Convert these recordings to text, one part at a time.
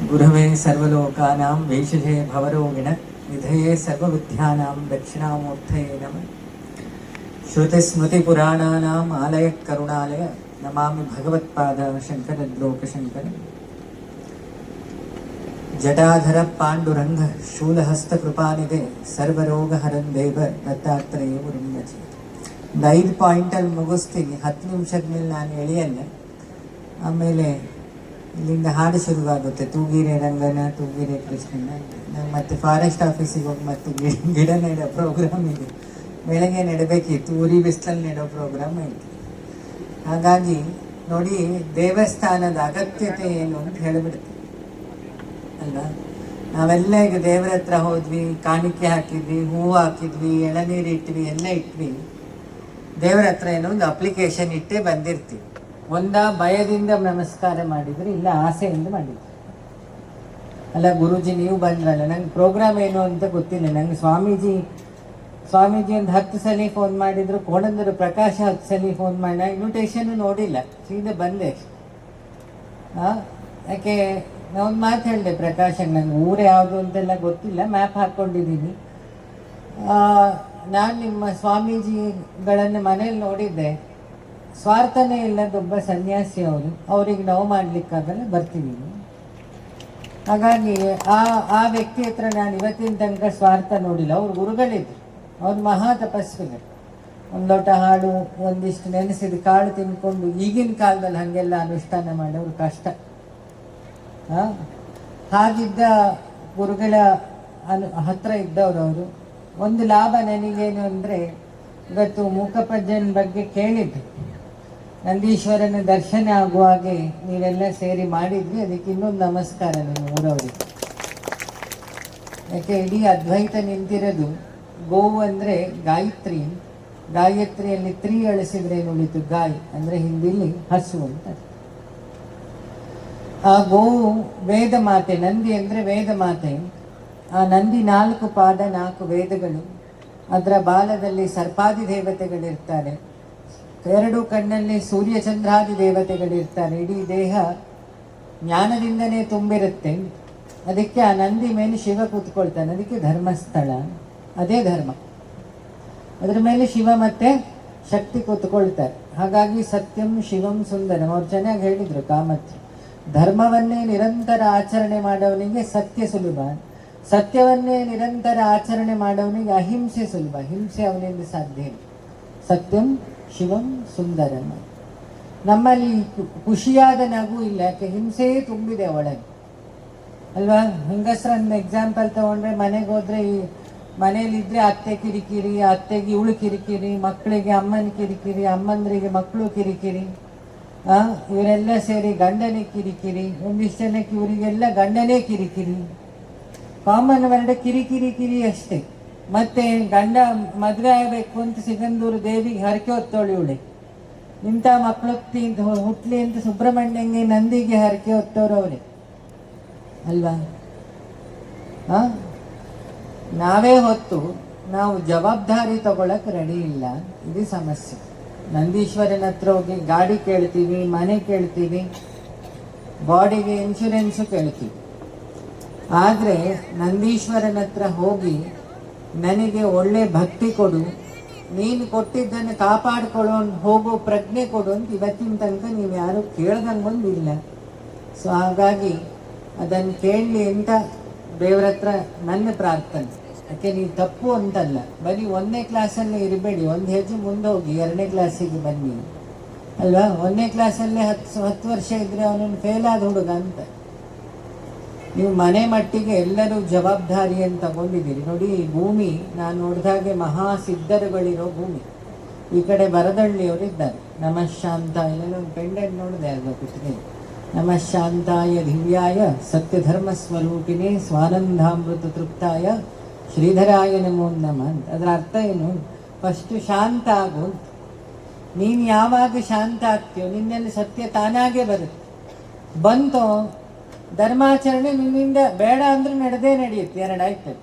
गुरवे सर्वलोकानां वैशिषे भवरोगिण निधये सर्वविद्यानां दक्षिणामूर्तये नमः। श्रुतिस्मृतिपुराणानाम् आलयः करुणालय नमामि भगवत्पाद शङ्करद्लोकशङ्कर। जटाधर पाण्डुरङ्ग शूलहस्तकृपानिधे सर्वरोगहरं देव दत्तात्रेय गुरुं भजे. 5 ಪಾಯಿಂಟಲ್ಲಿ ಮುಗಿಸ್ತೀನಿ. 10 ನಿಮಿಷದ ಮೇಲೆ ನಾನು ಎಳೆಯಲ್ಲ. ಆಮೇಲೆ ಇಲ್ಲಿಂದ ಹಾಡು ಶುರುವಾಗುತ್ತೆ. ತೂಗಿರೆ ರಂಗನ ತೂಗಿರೆ ಕೃಷ್ಣನ. ನಾವು ಮತ್ತೆ ಫಾರೆಸ್ಟ್ ಆಫೀಸಿಗೆ ಹೋಗಿ ಮತ್ತೆ ಗಿಡ ನೆಡೋ ಪ್ರೋಗ್ರಾಮ್ ಇದೆ. ಬೆಳಗ್ಗೆ ನೆಡಬೇಕಿತ್ತು, ಉರಿ ಬಿಸಿಲಲ್ಲಿ ನೆಡೋ ಪ್ರೋಗ್ರಾಮ್ ಐತಿ. ಹಾಗಾಗಿ ನೋಡಿ, ದೇವಸ್ಥಾನದ ಅಗತ್ಯತೆ ಏನು ಅಂತ ಹೇಳಿಬಿಡ್ತೀವಿ ಅಲ್ವಾ. ನಾವೆಲ್ಲ ಈಗ ದೇವರ ಹತ್ರ ಹೋದ್ವಿ, ಕಾಣಿಕೆ ಹಾಕಿದ್ವಿ, ಹೂವು ಹಾಕಿದ್ವಿ, ಎಳನೀರು ಇಟ್ವಿ, ಎಲ್ಲ ಇಟ್ವಿ. ದೇವರ ಹತ್ರ ಏನೋ ಒಂದು ಅಪ್ಲಿಕೇಶನ್ ಇಟ್ಟೇ ಬಂದಿರ್ತೀವಿ. ಒಂದ ಭಯದಿಂದ ನಮಸ್ಕಾರ ಮಾಡಿದ್ರೆ, ಇಲ್ಲ ಆಸೆಯಿಂದ ಮಾಡಿದ್ವಿ. ಅಲ್ಲ ಗುರೂಜಿ ನೀವು ಬಂದ್ರಲ್ಲ, ನಂಗೆ ಪ್ರೋಗ್ರಾಮ್ ಏನು ಅಂತ ಗೊತ್ತಿಲ್ಲ. ನಂಗೆ ಸ್ವಾಮೀಜಿ ಒಂದು 10 ಸಲ ಫೋನ್ ಮಾಡಿದ್ರು. ಕೋಣಂದರು ಪ್ರಕಾಶ 10 ಸಲ ಫೋನ್ ಮಾಡಿ, ನಾ ಇನ್ವಿಟೇಷನ್ ನೋಡಿಲ್ಲ, ಸೀದಾ ಬಂದೆ. ಯಾಕೆ ನಾ ಒಂದು ಮಾತು ಹೇಳಿದೆ ಪ್ರಕಾಶಂಗೆ, ನಂಗೆ ಊರು ಯಾವುದು ಅಂತೆಲ್ಲ ಗೊತ್ತಿಲ್ಲ, ಮ್ಯಾಪ್ ಹಾಕ್ಕೊಂಡಿದ್ದೀನಿ. ನಾನು ನಿಮ್ಮ ಸ್ವಾಮೀಜಿಗಳನ್ನು ಮನೇಲಿ ನೋಡಿದ್ದೆ. ಸ್ವಾರ್ಥನೇ ಇಲ್ಲದೊಬ್ಬ ಸನ್ಯಾಸಿ ಅವರು, ಅವ್ರಿಗೆ ನೋವು ಮಾಡಲಿಕ್ಕಾಗಲ್ಲ, ಬರ್ತೀನಿ. ಹಾಗಾಗಿ ಆ ವ್ಯಕ್ತಿ ಹತ್ರ ನಾನು ಇವತ್ತಿನ ತನಕ ಸ್ವಾರ್ಥ ನೋಡಿಲ್ಲ. ಅವ್ರು ಗುರುಗಳಿದ್ರು, ಅವ್ರು ಮಹಾ ತಪಸ್ವಿಗಳು. ಒಂದು ಲೋಟ ಹಾಡು, ಒಂದಿಷ್ಟು ನೆನೆಸಿದ ಕಾಳು ತಿನ್ಕೊಂಡು, ಈಗಿನ ಕಾಲದಲ್ಲಿ ಹಾಗೆಲ್ಲ ಅನುಷ್ಠಾನ ಮಾಡೋರು ಕಷ್ಟ. ಹಾಗಿದ್ದ ಗುರುಗಳ ಹತ್ರ ಇದ್ದವರು ಅವರು. ಒಂದು ಲಾಭ ನನಗೇನು ಅಂದರೆ, ಇವತ್ತು ಮೂಕಪ್ಪಜ್ಜನ ಬಗ್ಗೆ ಕೇಳಿದ್ದು, ನಂದೀಶ್ವರನ ದರ್ಶನ ಆಗುವಾಗೆ ನೀವೆಲ್ಲ ಸೇರಿ ಮಾಡಿದ್ವಿ. ಅದಕ್ಕೆ ಇನ್ನೊಂದು ನಮಸ್ಕಾರ ನಿಮ್ಮ ಊರವರಿಗೆ. ಯಾಕೆ ಇಡೀ ಅದ್ವೈತ ನಿಂತಿರೋದು ಗೋವು ಅಂದರೆ ಗಾಯತ್ರಿ. ಗಾಯತ್ರಿಯಲ್ಲಿ 3 ಅಳಿಸಿದ್ರೆ ನುಳಿತು. ಗಾಯ್ ಅಂದರೆ ಹಿಂದಿಲಿ ಹಸು ಅಂತ. ಆ ಗೋವು ವೇದ ಮಾತೆ, ನಂದಿ ಅಂದರೆ ವೇದ ಮಾತೆ. ಆ ನಂದಿ 4 ಪಾದ 4 ವೇದಗಳು. ಅದರ ಬಾಲದಲ್ಲಿ ಸರ್ಪಾದಿ ದೇವತೆಗಳಿರ್ತಾರೆ, 2 ಕಣ್ಣಲ್ಲಿ ಸೂರ್ಯಚಂದ್ರಾದಿ ದೇವತೆಗಳಿರ್ತಾರೆ. ಇಡೀ ದೇಹ ಜ್ಞಾನದಿಂದನೇ ತುಂಬಿರುತ್ತೆ. ಅದಕ್ಕೆ ಆ ನಂದಿ ಮೇಲೆ ಶಿವ ಕೂತ್ಕೊಳ್ತಾನೆ. ಅದಕ್ಕೆ ಧರ್ಮಸ್ಥಳ, ಅದೇ ಧರ್ಮ. ಅದರ ಮೇಲೆ ಶಿವ ಮತ್ತೆ ಶಕ್ತಿ ಕೂತ್ಕೊಳ್ತಾರೆ. ಹಾಗಾಗಿ ಸತ್ಯಂ ಶಿವಂ ಸುಂದರಂ. ಅವ್ರು ಚೆನ್ನಾಗಿ ಹೇಳಿದರು ಕಾಮತ್. ಧರ್ಮವನ್ನೇ ನಿರಂತರ ಆಚರಣೆ ಮಾಡೋವನಿಗೆ ಸತ್ಯ ಸುಲಭ, ಸತ್ಯವನ್ನೇ ನಿರಂತರ ಆಚರಣೆ ಮಾಡೋವನಿಗೆ ಅಹಿಂಸೆ ಸುಲಭ. ಹಿಂಸೆ ಅವನಿಂದ ಸಾಧ್ಯ ಇಲ್ಲ. ಸತ್ಯಂ ಶಿವಂ ಸುಂದರಂ. ನಮ್ಮಲ್ಲಿ ಖುಷಿಯಾದ ನಗು ಇಲ್ಲ, ಯಾಕೆ ಹಿಂಸೆಯೇ ತುಂಬಿದೆ ಒಳಗೆ ಅಲ್ವಾ. ಹೆಂಗಸ್ರನ್ನ ಎಕ್ಸಾಂಪಲ್ ತಗೊಂಡ್ರೆ, ಮನೆಗೆ ಹೋದ್ರೆ ಮನೇಲಿದ್ರೆ ಅತ್ತೆ ಕಿರಿಕಿರಿ, ಅತ್ತೆಗೆ ಇವಳು ಕಿರಿಕಿರಿ, ಮಕ್ಕಳಿಗೆ ಅಮ್ಮನ ಕಿರಿಕಿರಿ, ಅಮ್ಮಂದ್ರಿಗೆ ಮಕ್ಕಳು ಕಿರಿಕಿರಿ. ಇವರೆಲ್ಲ ಸೇರಿ ಗಂಡನೇ ಕಿರಿಕಿರಿ. ಒಂದಿಷ್ಟು ಜನಕ್ಕೆ ಇವರಿಗೆಲ್ಲ ಗಂಡನೇ ಕಿರಿಕಿರಿ. ಕಾಮನ್ ವರ್ಡ್ ಕಿರಿಕಿರಿ ಅಷ್ಟೇ. ಮತ್ತೆ ಗಂಡ ಮದುವೆ ಆಗಬೇಕು ಅಂತ ಸಿಗಂದೂರು ದೇವಿಗೆ ಹರಕೆ ಹೊತ್ತೋಳು ಇವಳೆ. ಇಂಥ ಮಕ್ಕಳು ಹುಟ್ಲಿ ಅಂತ ಸುಬ್ರಹ್ಮಣ್ಯಂಗೆ ನಂದಿಗೆ ಹರಕೆ ಹೊತ್ತೋರು ಅವರೇ ಅಲ್ವಾ. ನಾವೇ ಹೊತ್ತು ನಾವು ಜವಾಬ್ದಾರಿ ತಗೊಳಕ್ ರೆಡಿ ಇಲ್ಲ. ಇದು ಸಮಸ್ಯೆ. ನಂದೀಶ್ವರನ ಹತ್ರ ಹೋಗಿ ಗಾಡಿ ಕೇಳ್ತೀವಿ, ಮನೆ ಕೇಳ್ತೀವಿ, ಬಾಡಿಗೆ ಇನ್ಶೂರೆನ್ಸು ಕೇಳ್ತೀವಿ. ಆದರೆ ನಂದೀಶ್ವರನ ಹತ್ರ ಹೋಗಿ ನನಗೆ ಒಳ್ಳೆ ಭಕ್ತಿ ಕೊಡು, ನೀನು ಕೊಟ್ಟಿದ್ದನ್ನು ಕಾಪಾಡ್ಕೊಳ್ಳೋ ಹೋಗೋ ಪ್ರಜ್ಞೆ ಕೊಡು ಅಂತ ಇವತ್ತಿನ ತನಕ ನೀವು ಯಾರು ಕೇಳ್ದಂಗೆ ಬಂದಿಲ್ಲ. ಸೊ ಹಾಗಾಗಿ ಅದನ್ನು ಕೇಳಲಿ ಅಂತ ದೇವರ ಹತ್ರ ನನ್ನ ಪ್ರಾರ್ಥನೆ. ಯಾಕೆ ನೀವು ತಪ್ಪು ಅಂತಲ್ಲ, ಬರೀ 1ನೇ ಕ್ಲಾಸಲ್ಲೇ ಇರಬೇಡಿ. 1 ಹೆಜ್ಜೆ ಮುಂದೆ ಹೋಗಿ 2ನೇ ಕ್ಲಾಸಿಗೆ ಬನ್ನಿ ಅಲ್ವಾ. 1ನೇ ಕ್ಲಾಸಲ್ಲೇ 10 ವರ್ಷ ಇದ್ರೆ ಅವನನ್ನು ಫೇಲ್ ಆದ ಹುಡುಗ ಅಂತ. ನೀವು ಮನೆ ಮಟ್ಟಿಗೆ ಎಲ್ಲರೂ ಜವಾಬ್ದಾರಿಯನ್ನು ತಗೊಂಡಿದ್ದೀರಿ. ನೋಡಿ, ಈ ಭೂಮಿ ನಾನು ನೋಡಿದಾಗೆ ಮಹಾಸಿದ್ಧರುಗಳಿರೋ ಭೂಮಿ. ಈ ಕಡೆ ಬರದಳ್ಳಿಯವರಿದ್ದಾರೆ. ನಮಃ ಶಾಂತಾಯ, ಒಂದು ಪೆಂಡೆಂಟ್ ನೋಡಿದೆ ಅಲ್ವಾ ಕುತ್ತಿಗೆ. ನಮಃ ಶಾಂತಾಯ ದಿವ್ಯಾಯ ಸತ್ಯಧರ್ಮ ಸ್ವರೂಪಿಣೆ ಸ್ವಾನಂದಾಮೃತ ತೃಪ್ತಾಯ ಶ್ರೀಧರಾಯ ನಮೋ ನಮಃ ಅಂತ. ಅದರ ಅರ್ಥ ಏನು? ಫಸ್ಟು ಶಾಂತ ಆಗು. ನೀನು ಯಾವಾಗ ಶಾಂತ ಆಗ್ತೀಯೋ ನಿನ್ನಲ್ಲಿ ಸತ್ಯ ತಾನಾಗೇ ಬರುತ್ತೆ. ಬಂತೋ ಧರ್ಮಾಚರಣೆ ನಿನ್ನಿಂದ ಬೇಡ ಅಂದ್ರೆ ನಡೆಯುತ್ತೆ. 2 ಆಯ್ತದೆ.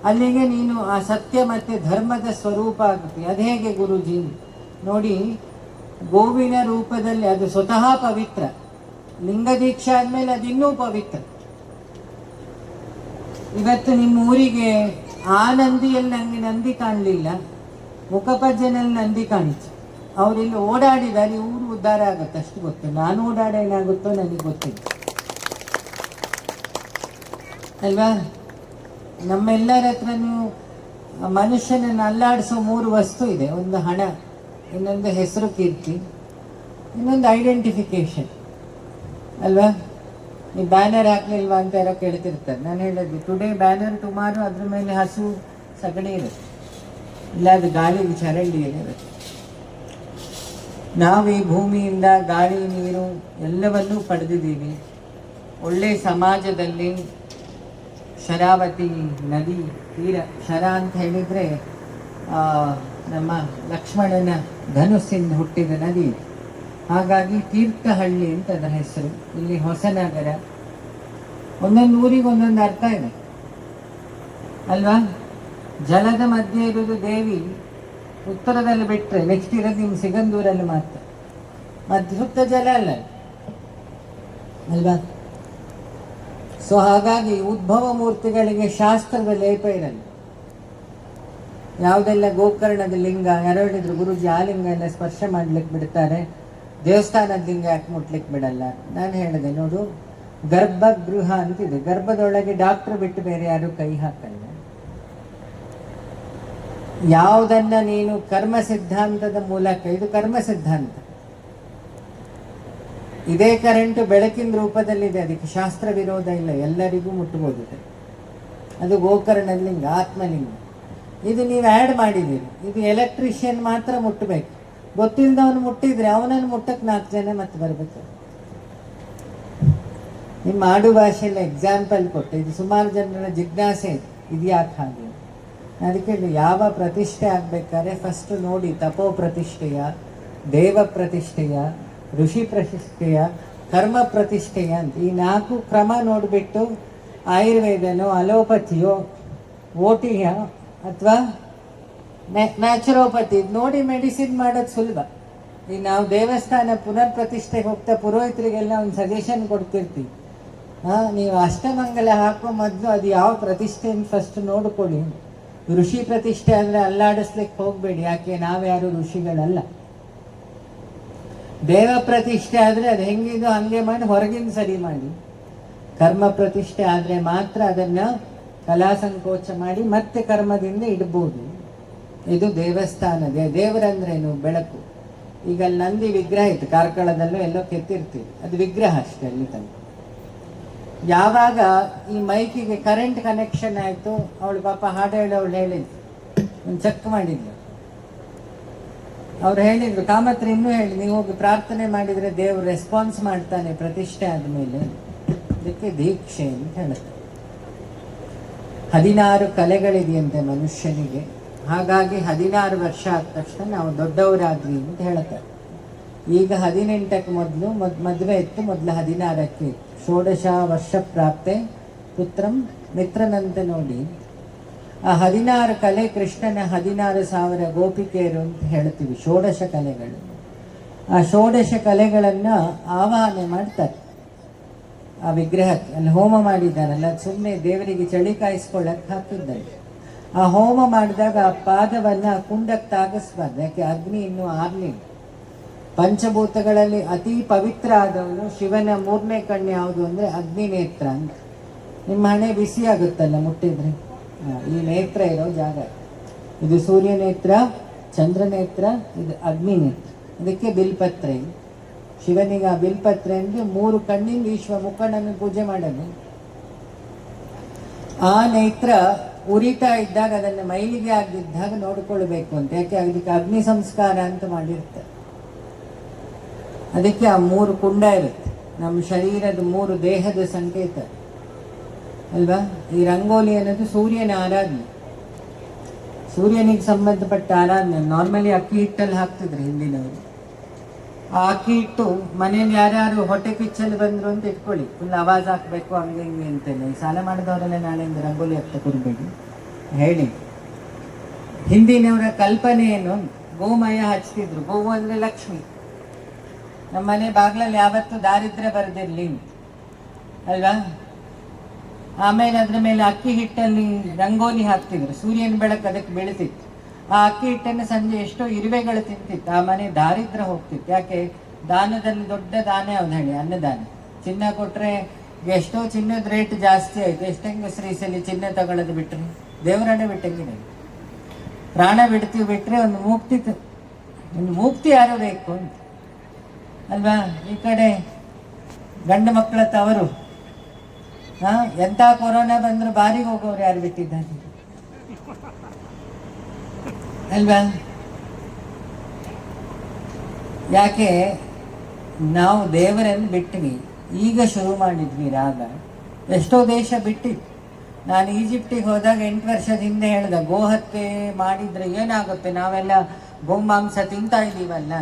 ಅಲ್ಲಿಗೆ ನೀನು ಆ ಸತ್ಯ ಮತ್ತು ಧರ್ಮದ ಸ್ವರೂಪ ಆಗುತ್ತೆ. ಅದು ಹೇಗೆ ಗುರೂಜಿ? ನೋಡಿ, ಗೋವಿನ ರೂಪದಲ್ಲಿ ಅದು ಸ್ವತಃ ಪವಿತ್ರ. ಲಿಂಗ ದೀಕ್ಷೆ ಆದ್ಮೇಲೆ ಅದಿನ್ನೂ ಪವಿತ್ರ. ಇವತ್ತು ನಿಮ್ಮ ಊರಿಗೆ ಆ ನಂದಿಯಲ್ಲಿ ನಂಗೆ ನಂದಿ ಕಾಣಲಿಲ್ಲ, ಮುಖಪಜ್ಜನಲ್ಲಿ ನಂದಿ ಕಾಣಿತು. ಅವರಿಲ್ಲಿ ಓಡಾಡಿದಾರೆ, ಊರು ಉದ್ಧಾರ ಆಗುತ್ತೆ ಅಷ್ಟು ಗೊತ್ತು. ನಾನು ಓಡಾಡ ಏನಾಗುತ್ತೋ ನನಗೆ ಗೊತ್ತಿಲ್ಲ ಅಲ್ವಾ. ನಮ್ಮೆಲ್ಲರ ಹತ್ರನೂ ಮನುಷ್ಯನನ್ನು ಅಲ್ಲಾಡಿಸೋ 3 ವಸ್ತು ಇದೆ. ಒಂದು ಹಣ, ಇನ್ನೊಂದು ಹೆಸರು ಕೀರ್ತಿ, ಇನ್ನೊಂದು ಐಡೆಂಟಿಫಿಕೇಶನ್ ಅಲ್ವಾ. ಈ ಬ್ಯಾನರ್ ಹಾಕ್ಲಿಲ್ವಾ ಅಂತ ಯಾರೋ ಕೇಳ್ತಿರ್ತಾರೆ. ನಾನು ಹೇಳಿದ್ವಿ, ಟುಡೇ ಬ್ಯಾನರ್, ಟುಮಾರೋ ಅದ್ರ ಮೇಲೆ ಹಸು ಸಗಣಿ ಇರುತ್ತೆ, ಇಲ್ಲ ಅದು ಗಾಳಿ ಚರಂಡಿ ಇರುತ್ತೆ. ನಾವು ಈ ಭೂಮಿಯಿಂದ ಗಾಳಿ, ನೀರು ಎಲ್ಲವನ್ನೂ ಪಡೆದಿದ್ದೀವಿ. ಒಳ್ಳೆ ಸಮಾಜದಲ್ಲಿ ಶರಾವತಿ ನದಿ ತೀರ, ಶರ ಅಂತ ಹೇಳಿದರೆ ನಮ್ಮ ಲಕ್ಷ್ಮಣನ ಧನುಸ್ಸಿಂದ ಹುಟ್ಟಿದ ನದಿ. ಹಾಗಾಗಿ ತೀರ್ಥಹಳ್ಳಿ ಅಂತ ಅದರ ಹೆಸರು. ಇಲ್ಲಿ ಹೊಸನಗರ, ಒಂದೊಂದು ಊರಿಗೆ ಒಂದೊಂದು ಅರ್ಥ ಇದೆ ಅಲ್ವಾ. ಜಲದ ಮಧ್ಯೆ ಇರೋದು ದೇವಿ, ಉತ್ತರದಲ್ಲಿ ಬಿಟ್ಟರೆ ನೆಕ್ಸ್ಟ್ ಇರೋದು ನಿಮ್ಮ ಸಿಗಂದೂರಲ್ಲಿ ಮಾತ್ರ. ಮತ್ತೆ ಸುತ್ತ ಜಲ ಅಲ್ಲ ಅಲ್ವಾ. ಸೊ ಹಾಗಾಗಿ ಉದ್ಭವ ಮೂರ್ತಿಗಳಿಗೆ ಶಾಸ್ತ್ರದ ಲೇಪ ಇರಲ್ಲ. ಯಾವುದೆಲ್ಲ ಗೋಕರ್ಣದ ಲಿಂಗ ಯಾರು ಹೇಳಿದ್ರು ಗುರುಜಿ, ಆ ಲಿಂಗ ಎಲ್ಲ ಸ್ಪರ್ಶ ಮಾಡ್ಲಿಕ್ಕೆ ಬಿಡ್ತಾರೆ, ದೇವಸ್ಥಾನದ ಲಿಂಗ ಯಾಕೆ ಮುಟ್ಲಿಕ್ಕೆ ಬಿಡಲ್ಲ. ನಾನು ಹೇಳಿದೆ, ನೋಡು, ಗರ್ಭಗೃಹ ಅಂತಿದೆ, ಗರ್ಭದೊಳಗೆ ಡಾಕ್ಟರ್ ಬಿಟ್ಟು ಬೇರೆ ಯಾರು ಕೈ ಹಾಕಲ್ಲ. ಯಾವುದನ್ನ ನೀನು ಕರ್ಮ ಸಿದ್ಧಾಂತದ ಮೂಲಕ, ಇದು ಕರ್ಮ ಸಿದ್ಧಾಂತ, ಇದೇ ಕರೆಂಟು ಬೆಳಕಿನ ರೂಪದಲ್ಲಿದೆ, ಅದಕ್ಕೆ ಶಾಸ್ತ್ರ ವಿರೋಧ ಇಲ್ಲ, ಎಲ್ಲರಿಗೂ ಮುಟ್ಟಬಹುದು. ಅದು ಗೋಕರ್ಣದ ಲಿಂಗ, ಆತ್ಮಲಿಂಗ. ಇದು ನೀವು ಆ್ಯಡ್ ಮಾಡಿದ್ದೀರಿ, ಇದು ಎಲೆಕ್ಟ್ರಿಷಿಯನ್ ಮಾತ್ರ ಮುಟ್ಟಬೇಕು. ಗೊತ್ತಿಲ್ಲದವನು ಮುಟ್ಟಿದ್ರೆ ಅವನನ್ನು ಮುಟ್ಟಕ್ಕೆ 4 ಜನ ಮತ್ತೆ ಬರಬೇಕು. ನಿಮ್ಮ ಆಡು ಭಾಷೆಯಲ್ಲಿ ಎಕ್ಸಾಂಪಲ್ ಕೊಟ್ಟೆ, ಇದು ಸುಮಾರು ಜನರ ಜಿಜ್ಞಾಸೆ ಇದೆ, ಇದು ಯಾಕೆ ಹಾಗೆ. ಅದಕ್ಕೆ ಯಾವ ಪ್ರತಿಷ್ಠೆ ಆಗಬೇಕಾದ್ರೆ ಫಸ್ಟ್ ನೋಡಿ, ತಪೋ ಪ್ರತಿಷ್ಠೆಯ, ದೇವ ಪ್ರತಿಷ್ಠೆಯ, ಋಷಿ ಪ್ರತಿಷ್ಠೆಯ, ಕರ್ಮ ಪ್ರತಿಷ್ಠೆಯ ಅಂತ ಈ 4 ಕ್ರಮ ನೋಡಿಬಿಟ್ಟು ಆಯುರ್ವೇದನೋ ಅಲೋಪತಿಯೋ ಓಟಿಯ ಅಥವಾ ನ್ಯಾಚುರೋಪತಿ ನೋಡಿ ಮೆಡಿಸಿನ್ ಮಾಡೋದು ಸುಲಭ. ಈಗ ನಾವು ದೇವಸ್ಥಾನ ಪುನರ್ ಪ್ರತಿಷ್ಠೆಗೆ ಹೋಗ್ತಾ ಪುರೋಹಿತರಿಗೆಲ್ಲ ಒಂದು ಸಜೆಷನ್ ಕೊಡ್ತಿರ್ತೀವಿ. ನೀವು ಅಷ್ಟಮಂಗಲ ಹಾಕೋ ಮೊದಲು ಅದು ಯಾವ ಪ್ರತಿಷ್ಠೆ ಅಂತ ಫಸ್ಟ್ ನೋಡ್ಕೊಳ್ಳಿ. ಋಷಿ ಪ್ರತಿಷ್ಠೆ ಅಂದರೆ ಅಲ್ಲಾಡಿಸ್ಲಿಕ್ಕೆ ಹೋಗಬೇಡಿ, ಯಾಕೆ ನಾವ್ಯಾರು ಋಷಿಗಳಲ್ಲ. ದೇವ ಪ್ರತಿಷ್ಠೆ ಆದರೆ ಅದು ಹೆಂಗಿದೋ ಹಂಗೆ ಮಾಡಿ ಹೊರಗಿಂದ ಸರಿ ಮಾಡಿ. ಕರ್ಮ ಪ್ರತಿಷ್ಠೆ ಆದರೆ ಮಾತ್ರ ಅದನ್ನು ಕಲಾ ಸಂಕೋಚ ಮಾಡಿ ಮತ್ತೆ ಕರ್ಮದಿಂದ ಇಡ್ಬೋದು. ಇದು ದೇವಸ್ಥಾನದ ದೇವರಂದ್ರೇನು, ಬೆಳಕು. ಈಗ ಅಲ್ಲಿ ನಂದಿ ವಿಗ್ರಹ ಇತ್ತು, ಕಾರ್ಕಳದಲ್ಲೂ ಎಲ್ಲೋ ಕೆತ್ತಿರ್ತೀವಿ, ಅದು ವಿಗ್ರಹ ಅಷ್ಟೇ ಅಲ್ಲಿ ತನಕ. ಯಾವಾಗ ಈ ಮೈಕಿಗೆ ಕರೆಂಟ್ ಕನೆಕ್ಷನ್ ಆಯಿತು, ಅವಳು ಪಾಪ ಹಾಡು ಹೇಳೋಳು ಹೇಳಿದ್ರು, ಒಂದು ಚೆಕ್ ಮಾಡಿದ್ಲು. ಅವ್ರು ಹೇಳಿದ್ರು, ಕಾಮತ್ರ ಇನ್ನೂ ಹೇಳಿ, ನೀವು ಹೋಗಿ ಪ್ರಾರ್ಥನೆ ಮಾಡಿದರೆ ದೇವರು ರೆಸ್ಪಾನ್ಸ್ ಮಾಡ್ತಾನೆ ಪ್ರತಿಷ್ಠೆ ಆದಮೇಲೆ, ಅದಕ್ಕೆ ದೀಕ್ಷೆ ಅಂತ ಹೇಳುತ್ತೆ. 16 ಕಲೆಗಳಿದೆಯಂತೆ ಮನುಷ್ಯನಿಗೆ. ಹಾಗಾಗಿ 16 ವರ್ಷ ಆದ ತಕ್ಷಣ ನಾವು ದೊಡ್ಡವರಾದ್ವಿ ಅಂತ ಹೇಳ್ತಾರೆ. ಈಗ 18ಕ್ಕೆ ಮೊದಲು ಮದುವೆ ಇತ್ತು, ಮೊದಲು 16ಕ್ಕೆ ಷೋಡಶ ವರ್ಷ ಪ್ರಾಪ್ತೆ ಪುತ್ರಂ ಮಿತ್ರನಂತೆ ನೋಡಿ. ಆ 16 ಕಲೆ ಕೃಷ್ಣನ 16,000 ಗೋಪಿಕೆಯರು ಅಂತ ಹೇಳ್ತೀವಿ, ಷೋಡಶ ಕಲೆಗಳು. ಆ ಷೋಡಶ ಕಲೆಗಳನ್ನು ಆವಾಹನೆ ಮಾಡ್ತಾರೆ ಆ ವಿಗ್ರಹಕ್ಕೆ. ಅಲ್ಲಿ ಹೋಮ ಮಾಡಿದ್ದಾರಲ್ಲ, ಸುಮ್ಮನೆ ದೇವರಿಗೆ ಚಳಿ ಕಾಯಿಸ್ಕೊಳ್ಳಕ್ಕೆ ಹಾಕಿದ್ದಾರೆ. ಆ ಹೋಮ ಮಾಡಿದಾಗ ಆ ಪಾದವನ್ನು ಕುಂಡಕ್ಕೆ ತಾಗಿಸ್ಬಾರ್ದು, ಯಾಕೆ ಅಗ್ನಿ ಇನ್ನೂ ಆರ್ಲಿಲ್ಲ. ಪಂಚಭೂತಗಳಲ್ಲಿ ಅತಿ ಪವಿತ್ರ ಆದವನು ಶಿವನ 3ನೇ ಕಣ್ಣು ಯಾವುದು ಅಂದರೆ ಅಗ್ನಿ ನೇತ್ರ ಅಂತ. ನಿಮ್ಮ ಹಣೆ ಬಿಸಿ ಆಗುತ್ತಲ್ಲ ಮುಟ್ಟಿದ್ರೆ, ಈ ನೇತ್ರ ಇರೋ ಜಾಗ. ಇದು ಸೂರ್ಯ ನೇತ್ರ, ಚಂದ್ರ ನೇತ್ರ, ಇದು ಅಗ್ನಿ ನೇತ್ರ. ಅದಕ್ಕೆ ಬಿಲ್ಪತ್ರೆ. ಶಿವನಿಗೆ ಆ ಬಿಲ್ಪತ್ರೆ ಅಂದರೆ 3 ಕಣ್ಣಿಂದ ಮುಖಂಡನ್ನು ಪೂಜೆ ಮಾಡೋದು. ಆ ನೇತ್ರ ಉರಿತಾ ಇದ್ದಾಗ ಅದನ್ನು ಮೈಲಿಗೆ ಆಗಿದ್ದಾಗ ನೋಡಿಕೊಳ್ಬೇಕು ಅಂತ, ಯಾಕೆ ಅದಕ್ಕೆ ಅಗ್ನಿ ಸಂಸ್ಕಾರ ಅಂತ ಮಾಡಿರ್ತಾರೆ. ಅದಕ್ಕೆ ಆ 3 ಕುಂಡ ಇರುತ್ತೆ, ನಮ್ಮ ಶರೀರದ 3 ದೇಹದ ಸಂಕೇತ ಅಲ್ವಾ. ಈ ರಂಗೋಲಿ ಅನ್ನೋದು ಸೂರ್ಯನ ಆರಾಧನೆ, ಸೂರ್ಯನಿಗೆ ಸಂಬಂಧಪಟ್ಟ ಆರಾಧನೆ. ನಾರ್ಮಲಿ ಅಕ್ಕಿ ಹಿಟ್ಟಲ್ಲಿ ಹಾಕ್ತಿದ್ರು ಹಿಂದಿನವರು. ಆ ಅಕ್ಕಿ ಹಿಟ್ಟು ಮನೇಲಿ ಯಾರ್ಯಾರು ಹೊಟ್ಟೆ ಕಿಚ್ಚಲ್ಲಿ ಬಂದರು ಅಂತ ಇಟ್ಕೊಳ್ಳಿ, ಫುಲ್ ಆವಾಜ್ ಹಾಕಬೇಕು ಹಂಗೆ ಹಿಂಗೆ ಅಂತೇಳಿ. ಸಾಲ ಮಾಡಿದವರೆಲ್ಲ ನಾಳೆಯಿಂದ ರಂಗೋಲಿ ಹಾಕ್ತಾ ಕೊಡಬೇಡಿ ಹೇಳಿ. ಹಿಂದಿನವರ ಕಲ್ಪನೆ ಏನು, ಗೋಮಯ ಹಚ್ತಿದ್ರು. ಗೋವು ಅಂದರೆ ಲಕ್ಷ್ಮಿ, ನಮ್ಮ ಮನೆ ಬಾಗ್ಲಲ್ಲಿ ಯಾವತ್ತೂ ದಾರಿದ್ರ್ಯ ಬರೆದಿರ್ಲಿ ಅಲ್ವಾ. ಆಮೇಲೆ ಅದ್ರ ಮೇಲೆ ಅಕ್ಕಿ ಹಿಟ್ಟಲ್ಲಿ ರಂಗೋಲಿ ಹಾಕ್ತಿದ್ರು, ಸೂರ್ಯನ ಬೆಳಕು ಅದಕ್ಕೆ ಬೀಳ್ತಿತ್ತು. ಆ ಅಕ್ಕಿ ಹಿಟ್ಟನ್ನು ಸಂಜೆ ಎಷ್ಟೋ ಇರುವೆಗಳು ತಿಂತಿತ್ತು, ಆ ಮನೆ ದಾರಿದ್ರ್ಯ ಹೋಗ್ತಿತ್ತು. ಯಾಕೆ? ದಾನದಲ್ಲಿ ದೊಡ್ಡ ದಾನ ಯಾವ್ದು ಹೇಳಿ? ಅನ್ನದಾನ. ಚಿನ್ನ ಕೊಟ್ರೆ ಎಷ್ಟೋ ಚಿನ್ನದ ರೇಟ್ ಜಾಸ್ತಿ ಆಯ್ತು. ಎಷ್ಟಂಗೆ ಶ್ರೀಸಲಿ ಚಿನ್ನ ತಗೊಳ್ಳೋದು ಬಿಟ್ರೆ ದೇವರನ್ನೇ ಬಿಟ್ಟಂಗಿದೆ. ಪ್ರಾಣ ಬಿಡ್ತೀವಿ ಬಿಟ್ರೆ ಒಂದು ಮುಕ್ತಿ ಯಾರು ಬೇಕು ಅಂತ ಅಲ್ವಾ. ಈ ಕಡೆ ಗಂಡು ಮಕ್ಕಳ ತವರು, ಎಂತ ಕೊರೋನಾ ಬಂದ್ರು ಬಾರಿಗೆ ಹೋಗೋರು ಯಾರು ಬಿಟ್ಟಿದ್ದಾರೆ ಅಲ್ವಾ. ಯಾಕೆ? ನಾವು ದೇವರನ್ನು ಬಿಟ್ವಿ, ಈಗ ಶುರು ಮಾಡಿದ್ವಿ ರಾಗ. ಎಷ್ಟೋ ದೇಶ ಬಿಟ್ಟಿತ್ತು. ನಾನು ಈಜಿಪ್ಟಿಗೆ ಹೋದಾಗ 8 ವರ್ಷದ ಹಿಂದೆ ಹೇಳ್ದೆ, ಗೋಹತ್ಯೆ ಮಾಡಿದ್ರೆ ಏನಾಗುತ್ತೆ, ನಾವೆಲ್ಲ ಗೋಮಾಂಸ ತಿಂತಾ ಇದ್ದೀವಲ್ಲ.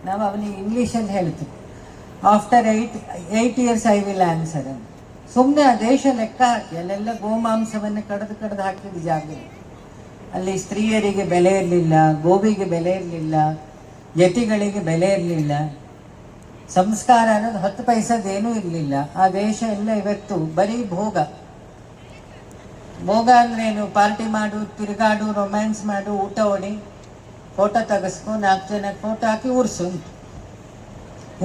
ನಾವು ಅವನಿಗೆ ಇಂಗ್ಲೀಷಲ್ಲಿ ಹೇಳ್ತೀವಿ, after 8 years I will answer ಅಂತ. ಸುಮ್ಮನೆ ಆ ದೇಶ ಲೆಕ್ಕ ಹಾಕಿ, ಅಲ್ಲೆಲ್ಲ ಗೋಮಾಂಸವನ್ನು ಕಡ್ದು ಹಾಕಿದ ಜಾಗ. ಅಲ್ಲಿ ಸ್ತ್ರೀಯರಿಗೆ ಬೆಲೆ ಇರಲಿಲ್ಲ, ಗೋವಿಗೆ ಬೆಲೆ ಇರಲಿಲ್ಲ, ಯತಿಗಳಿಗೆ ಬೆಲೆ ಇರಲಿಲ್ಲ, ಸಂಸ್ಕಾರ ಅನ್ನೋದು 10 ಪೈಸದೇನೂ ಇರಲಿಲ್ಲ. ಆ ದೇಶ ಎಲ್ಲ ಇವತ್ತು ಬರೀ ಭೋಗ. ಭೋಗ ಅಂದ್ರೇನು? ಪಾರ್ಟಿ ಮಾಡು, ತಿರುಗಾಡು, ರೊಮ್ಯಾನ್ಸ್ ಮಾಡು, ಊಟ ಹೊಡಿ, ಫೋಟೋ ತೆಗೆಸ್ಕೊ, 4 ಜನಕ್ಕೆ ಫೋಟೋ ಹಾಕಿ ಉರ್ಸು,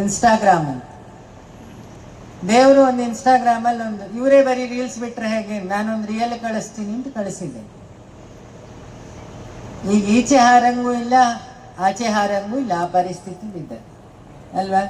ಇನ್ಸ್ಟಾಗ್ರಾಮ್ ಅಂತ. ದೇವರು ಒಂದು ಇನ್ಸ್ಟಾಗ್ರಾಮಲ್ಲಿ ಒಂದು ಇವರೇ ಬರೀ ರೀಲ್ಸ್ ಬಿಟ್ರೆ ಹೇಗೆ, ನಾನೊಂದು ರಿಯಲ್ ಕಳಿಸ್ತೀನಿ ಅಂತ ಕಳಿಸಿದ್ದೆ. ಈಗ ಈಚೆ ಹಾರಂಗೂ ಇಲ್ಲ, ಆಚೆ ಹಾರಂಗೂ ಇಲ್ಲ, ಆ ಪರಿಸ್ಥಿತಿ ಬಿದ್ದ ಅಲ್ವಾ.